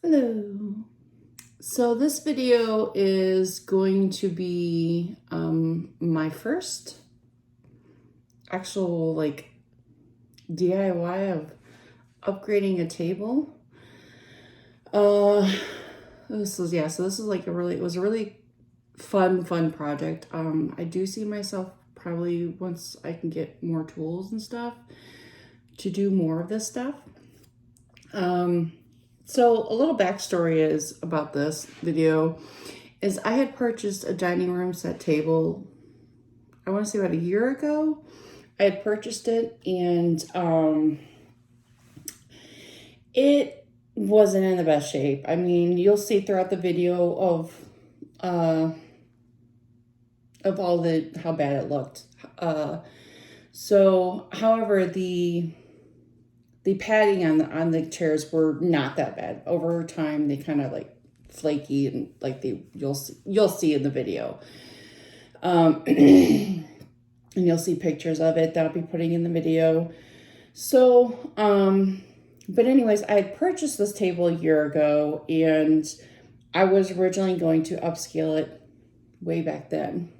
Hello. So this video is going to be my first actual DIY of upgrading a table. This is it was a really fun project. I do see myself probably once I can get more tools and stuff to do more of this stuff. So a little backstory is about this video is I had purchased a dining room set table, I want to say about a year ago. I had purchased it and it wasn't in the best shape. I mean, you'll see throughout the video of all how bad it looked. However, the padding on the chairs were not that bad. Over time, they kind of like flaky and you'll see in the video. And you'll see pictures of it that I'll be putting in the video. So, but anyways, I had purchased this table a year ago and I was originally going to upscale it way back then.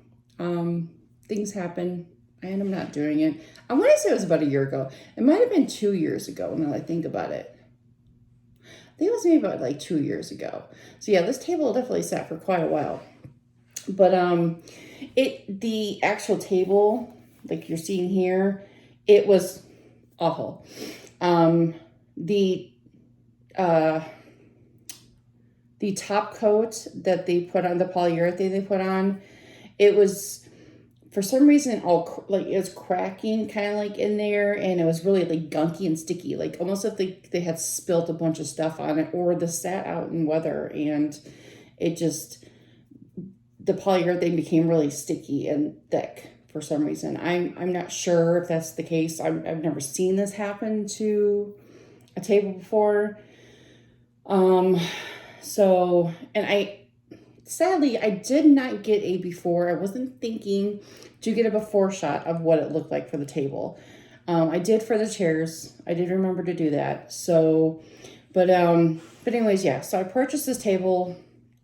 Things happen. I ended up not doing it. I want to say it was about a year ago. It might have been 2 years ago now that I think about it. I think it was maybe about like 2 years ago. So yeah, this table definitely sat for quite a while. But the actual table, like you're seeing here, it was awful. The top coat that they put on, the polyurethane they put on, it was, for some reason, it was cracking kind of like in there, and it was really like gunky and sticky, like almost if they had spilt a bunch of stuff on it, or this sat out in weather, and it just, the polyurethane became really sticky and thick for some reason. I'm not sure if that's the case. I've never seen this happen to a table before. Sadly, I did not get a before. I wasn't thinking to get a before shot of what it looked like for the table. I did for the chairs. I did remember to do that. So, but anyways, yeah. So I purchased this table,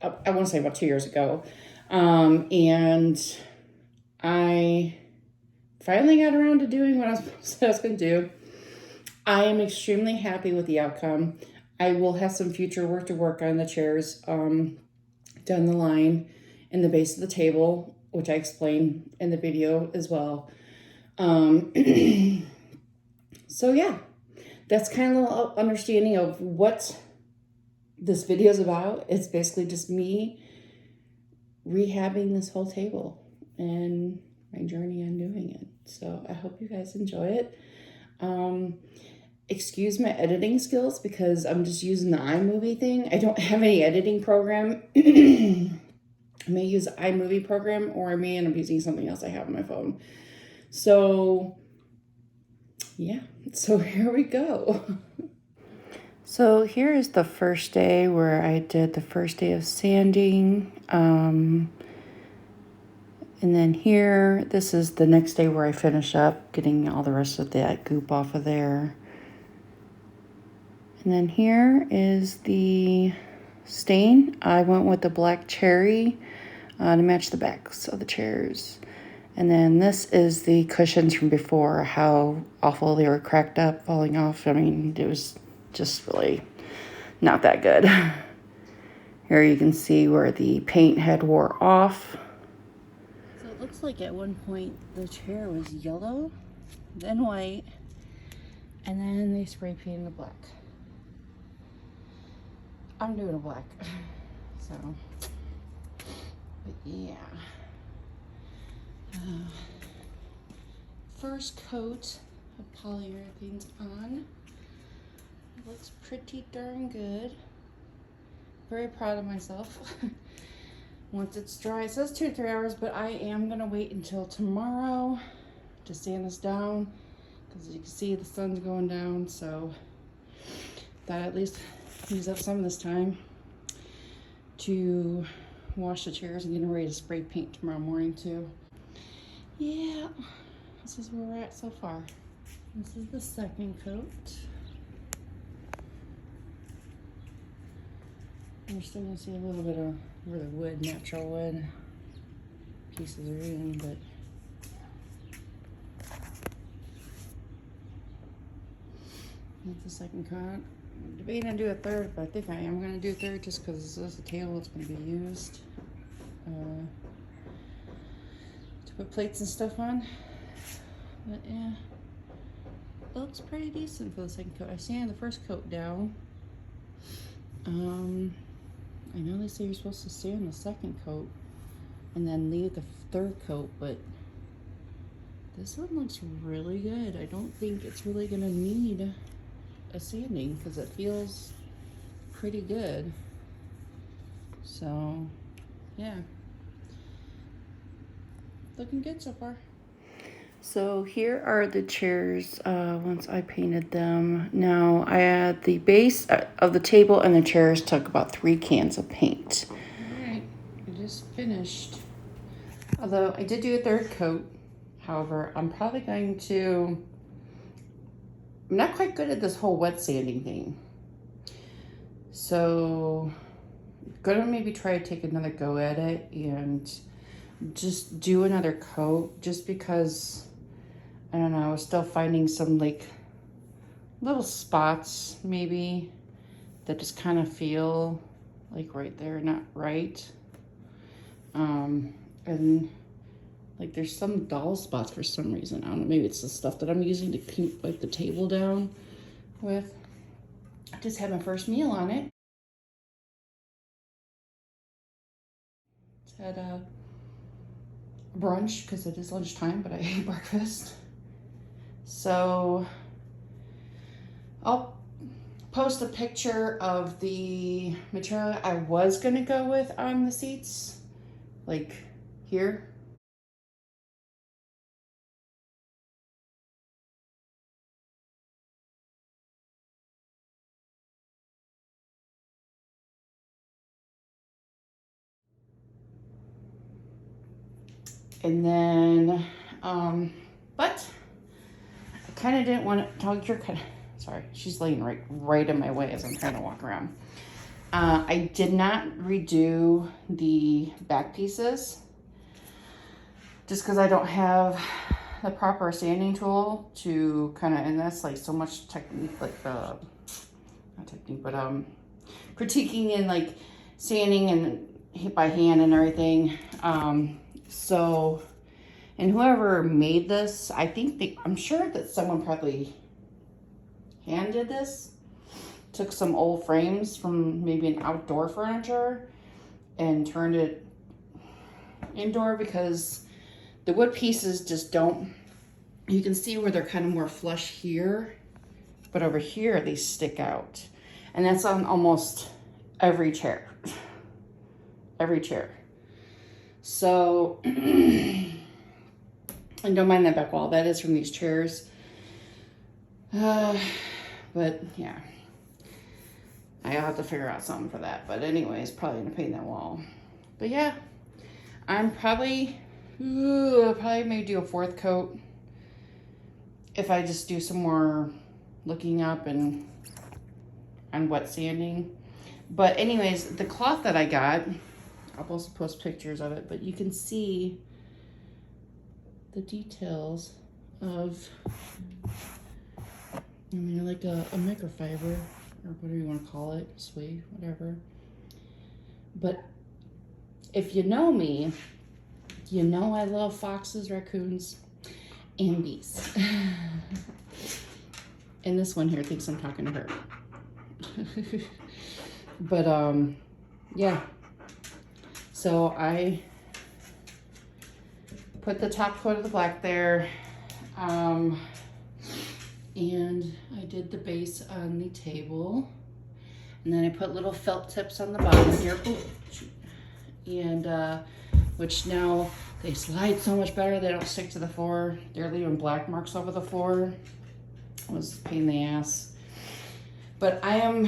I want to say about 2 years ago. And I finally got around to doing what I was going to do. I am extremely happy with the outcome. I will have some future work to work on the chairs down the line in the base of the table, which I explained in the video as well. So yeah, that's kind of a little understanding of what this video is about. It's basically just me rehabbing this whole table and my journey on doing it. So I hope you guys enjoy it. Excuse my editing skills because I'm just using the iMovie thing. I don't have any editing program. I may use the iMovie program, or I may end up using something else I have on my phone. So yeah, so here we go. So here is the first day where I did the first day of sanding. And then here, this is the next day where I finish up getting all the rest of that goop off of there. And then here is the stain. I went with the black cherry to match the backs of the chairs. And then this is the cushions from before, how awful they were cracked up, falling off. I mean, it was just really not that good. Here you can see where the paint had wore off. So it looks like at one point the chair was yellow, then white, and then they spray painted black. I'm doing a black, so, but yeah. First coat of polyurethane's on. It looks pretty darn good. Very proud of myself. Once it's dry, it says 2 to 3 hours, but I am gonna wait until tomorrow to sand this down, because as you can see the sun's going down, so that at least use up some of this time to wash the chairs and get ready to spray paint tomorrow morning too. Yeah, this is where we're at so far. This is the second coat. You're still gonna see a little bit of where the wood, natural wood pieces are in, but that's the second coat. I'm debating to do a third, but I think I am gonna do a third just because this is the table that's gonna be used to put plates and stuff on. But yeah, it looks pretty decent for the second coat. I sanded the first coat down. I know they say you're supposed to sand the second coat and then leave the third coat, but this one looks really good. I don't think it's really gonna need a sanding because it feels pretty good. So yeah, looking good so far. So here are the chairs once I painted them. Now I had the base of the table and the chairs took about 3 cans of paint. All right, I just finished. Although I did do a third coat, however, I'm probably going to, I'm not quite good at this whole wet sanding thing. So I'm gonna maybe try to take another go at it and just do another coat just because, I don't know, I was still finding some like little spots maybe that just kind of feel like right there, not right. And like there's some dull spots for some reason. I don't know, maybe it's the stuff that I'm using to keep like the table down with. I just had my first meal on it. Just had a brunch because it is lunchtime, but I ate breakfast. So I'll post a picture of the material I was gonna go with on the seats, like here. And then, but I kind of didn't want to talk your kind of, sorry, she's laying right in my way as I'm trying to walk around. I did not redo the back pieces just because I don't have the proper sanding tool to kind of, and that's like so much technique, like not technique, but critiquing and like sanding and hit by hand and everything. So, and whoever made this, I think I'm sure that someone probably hand did this. Took some old frames from maybe an outdoor furniture and turned it indoor because the wood pieces just don't, you can see where they're kind of more flush here, but over here they stick out. And that's on almost every chair. Every chair. So, and don't mind that back wall. That is from these chairs. But yeah, I'll have to figure out something for that. But anyways, probably gonna paint that wall. But yeah, I'm probably maybe do a 4th coat if I just do some more looking up and wet sanding. But anyways, the cloth that I got, I'll also post pictures of it, but you can see the details of, I mean, like a microfiber or whatever you want to call it, suede, whatever. But if you know me, you know I love foxes, raccoons, and bees. And this one here thinks I'm talking to her. But yeah. So I put the top coat of the black there, and I did the base on the table, and then I put little felt tips on the bottom here. Ooh, shoot. And which now they slide so much better. They don't stick to the floor. They're leaving black marks over the floor. It was a pain in the ass. But I am,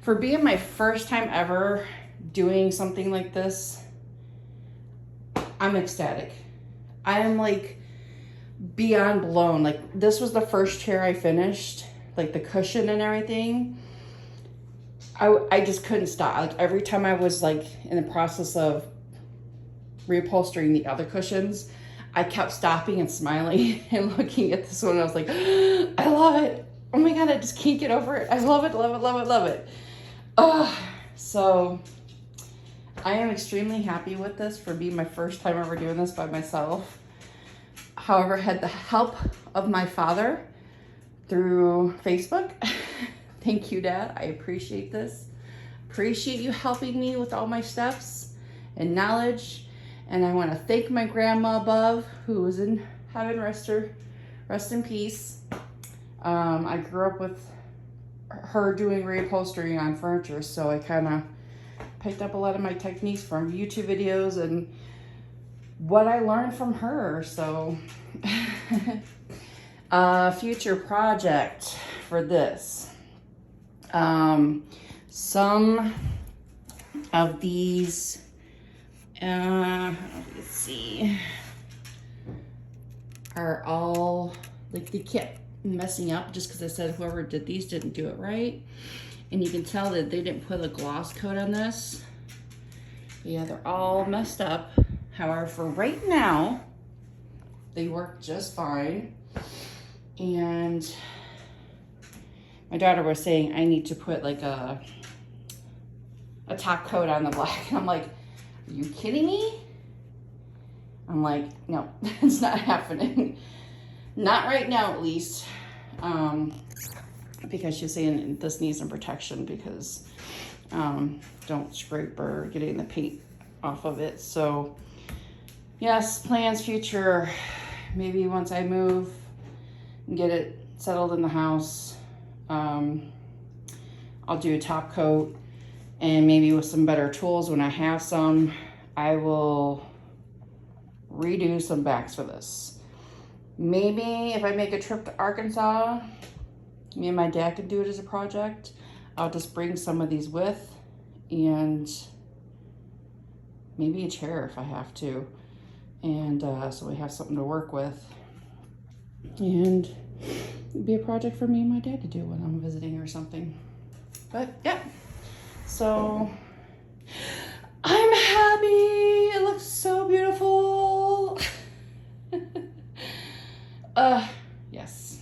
for being my first time ever doing something like this, I'm ecstatic. I am like beyond blown. Like this was the first chair I finished, like the cushion and everything. I just couldn't stop. Like every time I was like in the process of reupholstering the other cushions, I kept stopping and smiling and looking at this one. I was like, I love it. Oh my God, I just can't get over it. I love it, love it, love it, love it. So I am extremely happy with this for being my first time ever doing this by myself. However, I had the help of my father through Facebook. Thank you, Dad. I appreciate this. Appreciate you helping me with all my steps and knowledge. And I want to thank my grandma above, who was in heaven, rest in peace. I grew up with her doing reupholstering on furniture, so I kind of picked up a lot of my techniques from YouTube videos and what I learned from her. So future project for this. Some of these, let's see, are all, like, they kept messing up just because I said whoever did these didn't do it right. And you can tell that they didn't put a gloss coat on this. But yeah, they're all messed up. However, for right now, they work just fine. And my daughter was saying I need to put like a top coat on the black. And I'm like, are you kidding me? I'm like, no, it's not happening. Not right now, at least. Because she's saying this needs some protection because don't scrape or get any of the paint off of it. So yes, plans future. Maybe once I move and get it settled in the house, I'll do a top coat, and maybe with some better tools when I have some, I will redo some backs for this. Maybe if I make a trip to Arkansas, me and my dad could do it as a project. I'll just bring some of these with, and maybe a chair if I have to. And so we have something to work with. And it'd be a project for me and my dad to do when I'm visiting or something. But yeah, so I'm happy. It looks so beautiful. Yes.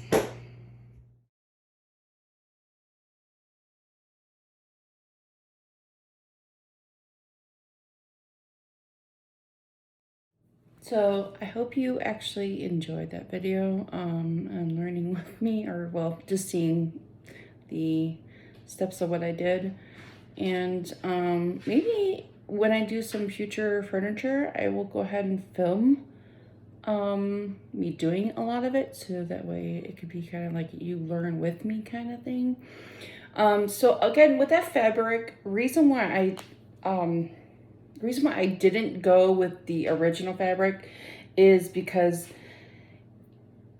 So I hope you actually enjoyed that video and learning with me, or well, just seeing the steps of what I did. And maybe when I do some future furniture, I will go ahead and film me doing a lot of it, so that way it could be kind of like you learn with me kind of thing. So again, with that fabric, reason why I didn't go with the original fabric is because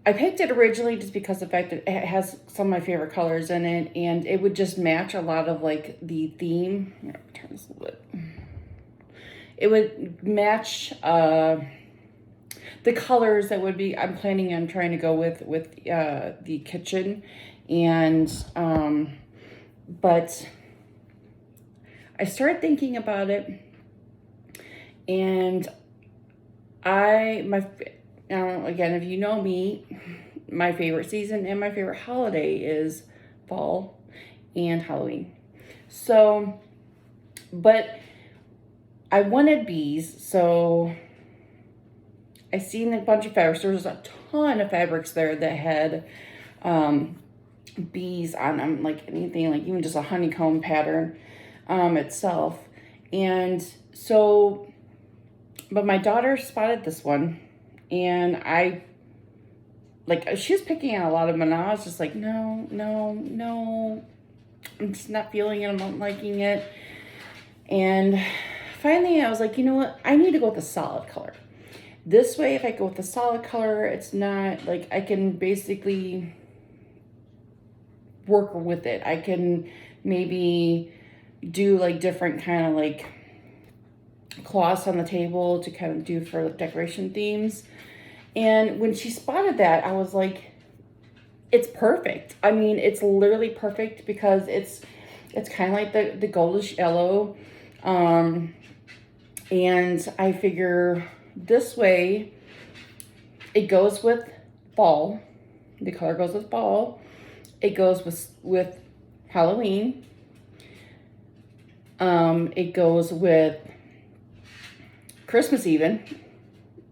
I picked it originally just because of the fact that it has some of my favorite colors in it, and it would just match a lot of like the theme. I'm gonna turn this a little bit. It would match the colors that would be I'm planning on trying to go with the kitchen, and but I started thinking about it, and again, if you know me, my favorite season and my favorite holiday is fall and Halloween. So, but I wanted bees, so I seen a bunch of fabrics. There was a ton of fabrics there that had bees on them, like anything, like even just a honeycomb pattern itself. And so, but my daughter spotted this one, and she was picking out a lot of them, and I was just like, no, I'm just not feeling it, I'm not liking it. And finally I was like, you know what, I need to go with a solid color. This way, if I go with a solid color, it's not like I can basically work with it. I can maybe do like different kind of like cloths on the table to kind of do for decoration themes. And when she spotted that, I was like, it's perfect. I mean, it's literally perfect because It's kind of like the goldish yellow. And I figure this way it goes with fall. The color goes with fall. It goes with Halloween. It goes with Christmas even.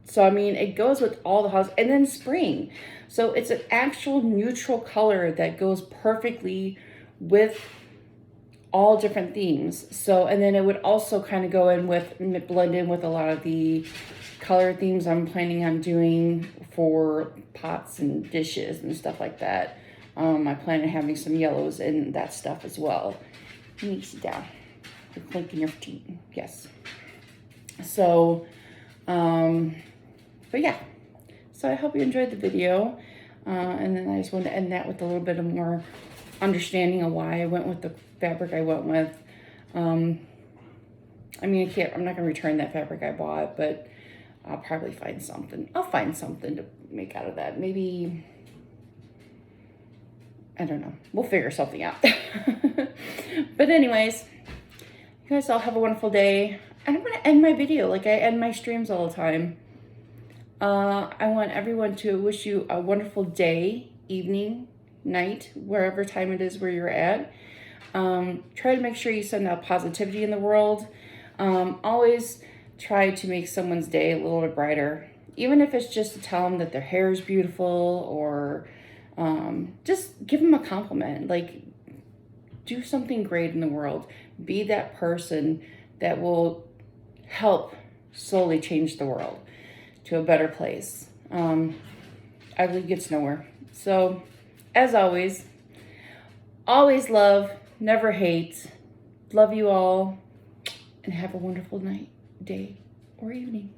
So, I mean, it goes with all the holidays. And then spring. So, it's an actual neutral color that goes perfectly with all different themes. So, and then it would also kind of go in with, blend in with a lot of the color themes I'm planning on doing for pots and dishes and stuff like that. I plan on having some yellows and that stuff as well. You need to sit down. You're clinking your teeth. Yes. So, but yeah. So I hope you enjoyed the video. And then I just wanted to end that with a little bit of more understanding of why I went with the fabric I went with. I mean, I'm not going to return that fabric I bought, but I'll probably find something. I'll find something to make out of that. Maybe, I don't know. We'll figure something out. But anyways, you guys all have a wonderful day. And I'm going to end my video like I end my streams all the time. I want everyone to wish you a wonderful day, evening, night, wherever time it is where you're at. Try to make sure you send out positivity in the world. Always try to make someone's day a little bit brighter. Even if it's just to tell them that their hair is beautiful, or just give them a compliment. Like, do something great in the world. Be that person that will help slowly change the world to a better place. Ugly gets nowhere. So, as always love, never hate. Love you all, and have a wonderful night, day, or evening.